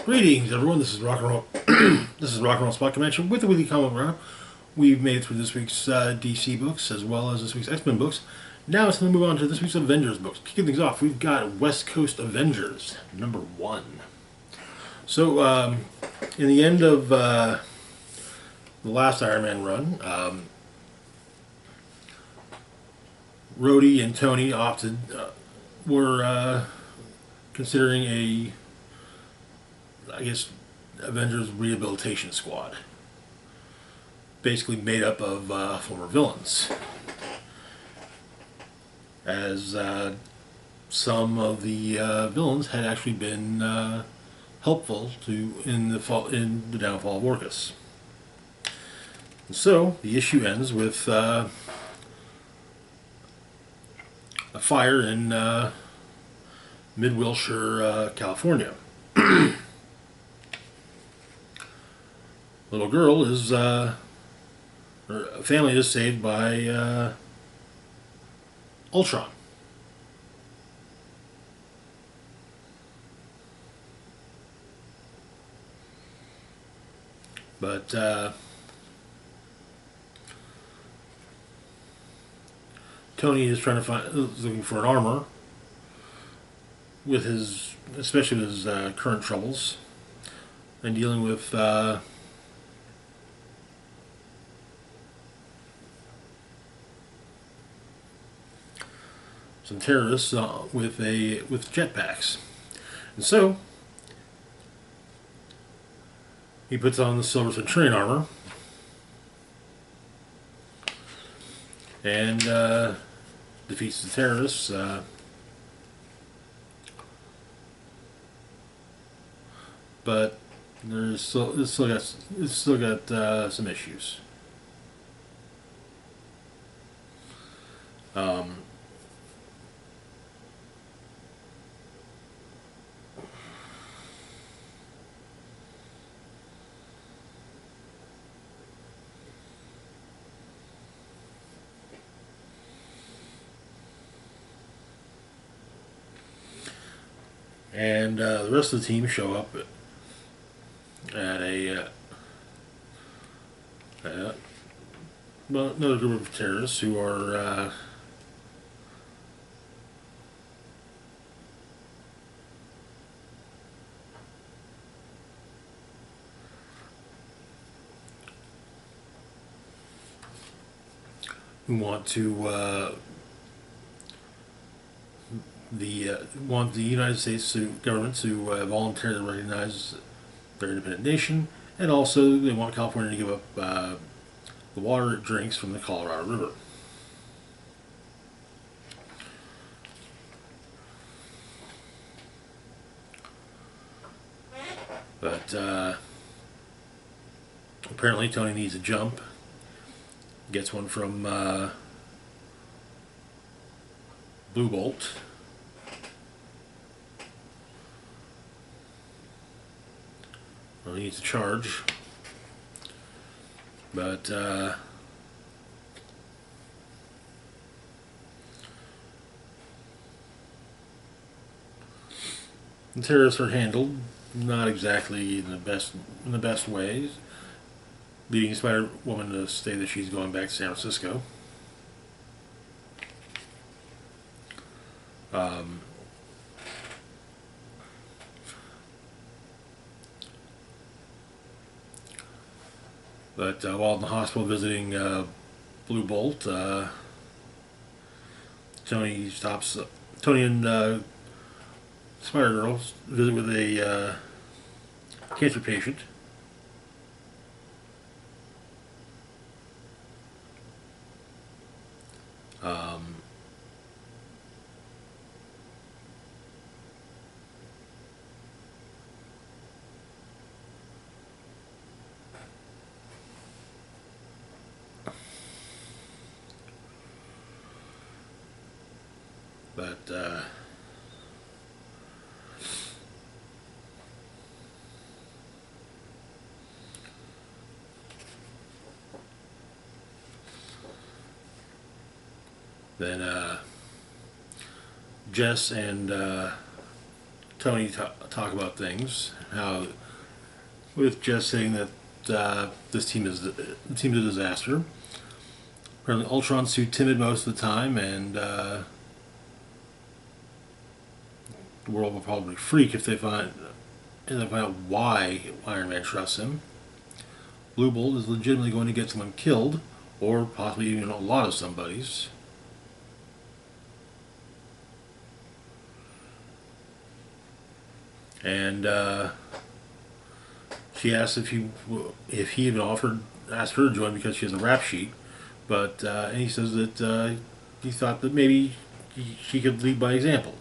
Greetings, everyone. This is Rock and Roll. This is Rock and Roll Spot Convention with the weekly comic round. We've made it through this week's DC books as well as this week's X-Men books. Now it's going to move on to this week's Avengers books. Kicking things off, we've got West Coast Avengers #1. So, in the end of the last Iron Man run, Rhodey and Tony were considering I guess, Avengers Rehabilitation Squad. Basically made up of former villains. As some of the villains had actually been helpful in the downfall of Orcus. And so the issue ends with a fire in Mid-Wilshire, California. Little girl is, her family is saved by Ultron. But Tony is looking for an armor with especially with his current troubles, and dealing with some terrorists with jetpacks. And so he puts on the Silver Centurion armor and defeats the terrorists. But it's still got some issues. And the rest of the team show up at another group of terrorists who are who want the United States government to voluntarily recognize their independent nation, and also they want California to give up the water it drinks from the Colorado River. But apparently Tony needs a jump. Gets one from Blue Bolt. Well, he needs a charge. But the terrorists are handled not exactly in the best ways, leading Spider-Woman to say that she's going back to San Francisco. But while in the hospital visiting Blue Bolt, Tony and Spider-Girl visit with a cancer patient. But then Jess and Tony talk about things. How with Jess saying that this team is the team's a disaster. Apparently, Ultron's too timid most of the time, and the world will probably freak if they find out why Iron Man trusts him. Blue Bolt is legitimately going to get someone killed, or possibly even a lot of somebody's. And she asked if he even asked her to join because she has a rap sheet, but and he says that he thought that maybe she could lead by example.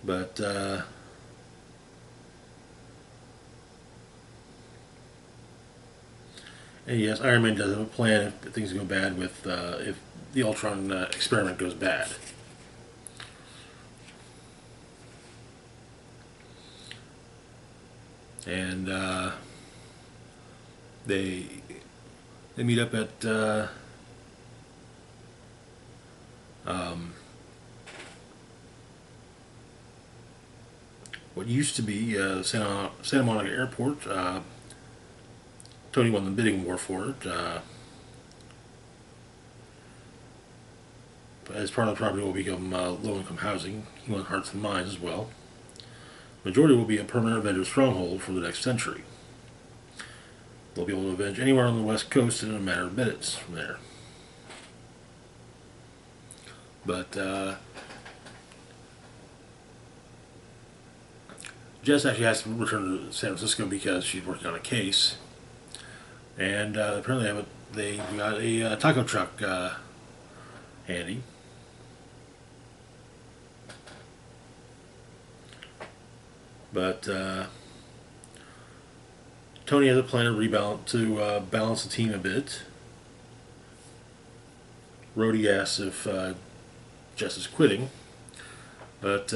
But and yes, Iron Man does have a plan if things go bad with if the Ultron experiment goes bad. And they meet up at what used to be Santa Monica Airport. Tony won the bidding war for it. As part of the property will become low-income housing. He won hearts and minds as well. Majority will be a permanent Avengers stronghold for the next century. They'll be able to avenge anywhere on the West Coast in a matter of minutes from there. But Jess actually has to return to San Francisco because she's working on a case. And apparently they got a taco truck handy. But Tony has a plan to balance the team a bit. Rhodey asks if Jess is quitting, but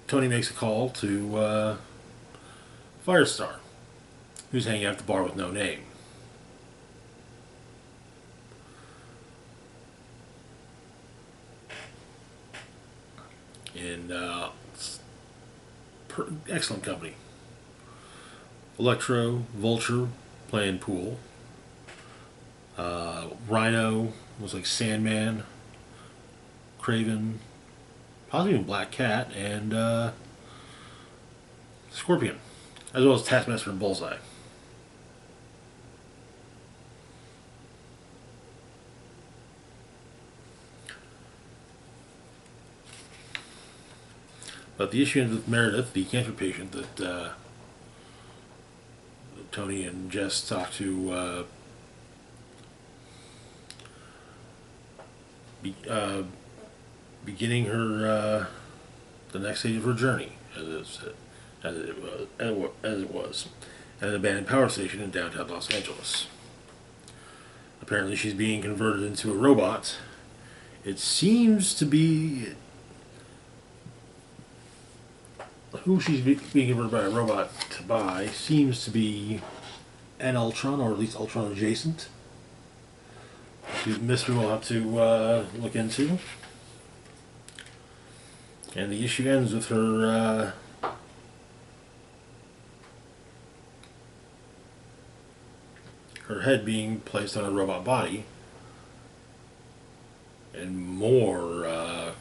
Tony makes a call to Firestar, who's hanging out at the bar with no name. And excellent company. Electro, Vulture playing pool. Rhino was like Sandman, Craven, possibly even Black Cat, and Scorpion, as well as Taskmaster and Bullseye. But the issue ends with Meredith, the cancer patient that Tony and Jess talk to beginning her the next stage of her journey, as it was, at an abandoned power station in downtown Los Angeles. Apparently, she's being converted into a robot. It seems to be who she's being converted by a robot by seems to be an Ultron, or at least Ultron adjacent. Mystery we'll have to look into. And the issue ends with her her head being placed on a robot body, and more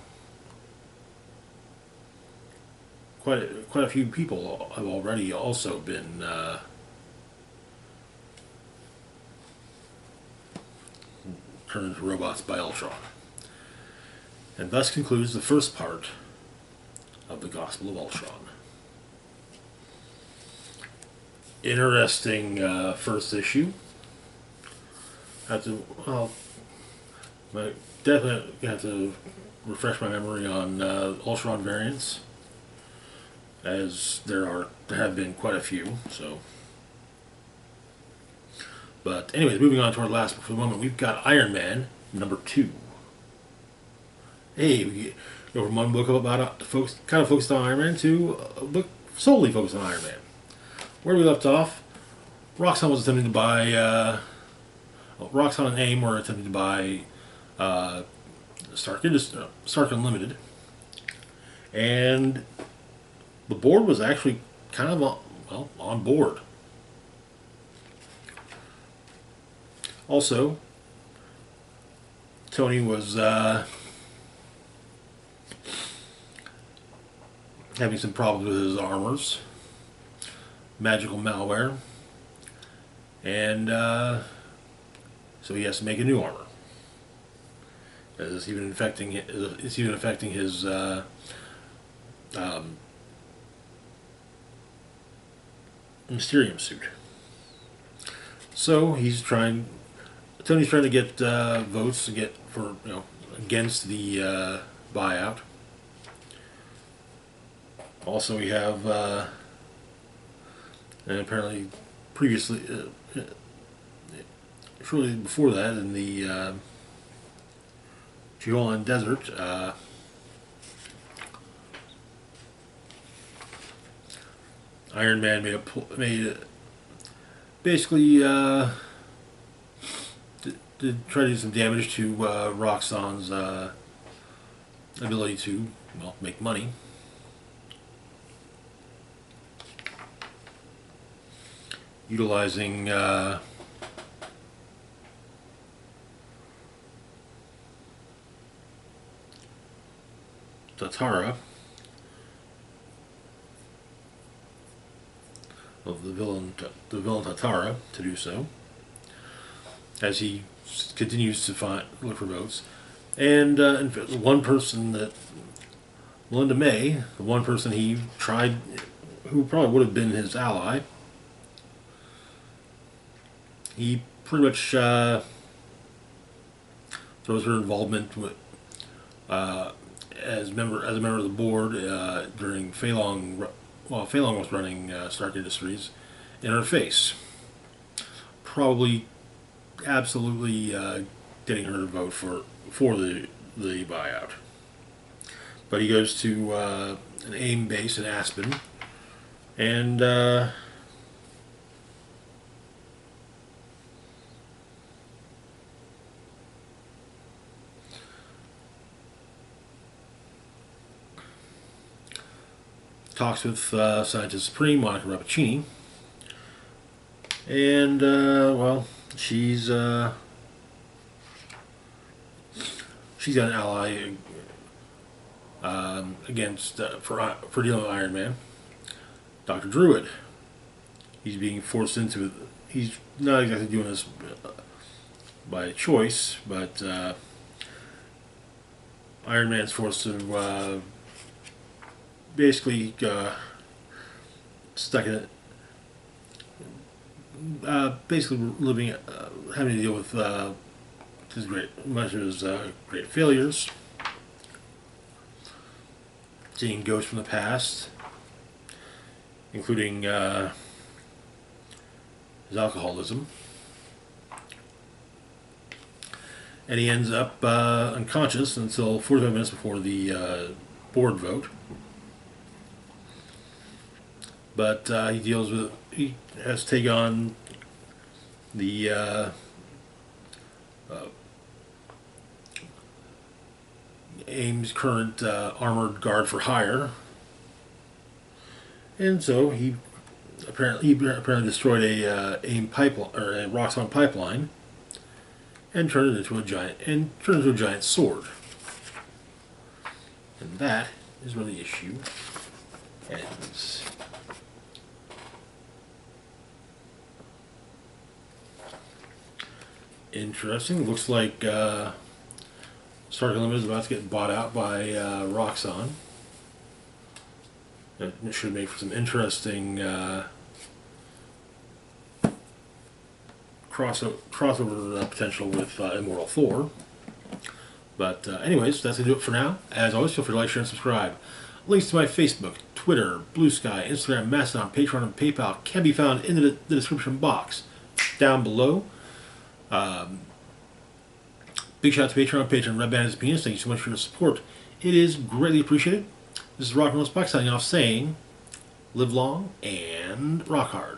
quite a few people have already also been turned into robots by Ultron. And thus concludes the first part of the Gospel of Ultron. Interesting first issue. Definitely have to refresh my memory on Ultron variants, as there have been quite a few. So, but anyways, moving on to our last book for the moment, we've got Iron Man #2. Hey, we go from one book about kind of focused on Iron Man to a book solely focused on Iron Man. Where we left off, Roxxon was attempting to buy Well, Roxxon and AIM were attempting to buy Stark Unlimited, and the board was actually kind of on board. Also, Tony was having some problems with his armors, magical malware, and so he has to make a new armor. It's even affecting his Mysterium suit. So Tony's trying to get votes to get for against the buyout. Also, we have and apparently previously, shortly before that, in the Julian Desert, Iron Man basically to try to do some damage to Roxxon's ability to make money. Utilizing Tatara of the villain Tatara to do so, as he continues to look for votes. And in fact, one person that Melinda May, the one person he tried, who probably would have been his ally, he pretty much throws her involvement with as a member of the board during while Feilong was running Stark Industries in her face, probably absolutely getting her to vote for the buyout. But he goes to an AIM base in Aspen, and talks with Scientist Supreme Monica Rappaccini, and well, she's got an ally against for dealing with Iron Man, Dr. Druid. He's being forced into it. He's not exactly doing this by choice, but Iron Man's forced to basically stuck in it, basically living, having to deal with much of his great failures, seeing ghosts from the past, including his alcoholism, and he ends up unconscious until 45 minutes before the board vote. But he has to take on the AIM's current armored guard for hire, and so he apparently destroyed a AIM pipeline, or a Roxxon pipeline, and turned it into a giant sword. And that is where the issue ends. Interesting. Looks like Stark Unlimited is about to get bought out by Roxxon. It should make for some interesting crossover potential with Immortal Thor. But anyways, that's going to do it for now. As always, feel free to like, share, and subscribe. Links to my Facebook, Twitter, Blue Sky, Instagram, Mastodon, Patreon, and PayPal can be found in the description box down below. Big shout out to Patreon, Red Bandit's Penis. Thank you so much for your support. It is greatly appreciated. This is Rock and Roll Spock signing off saying, live long and rock hard.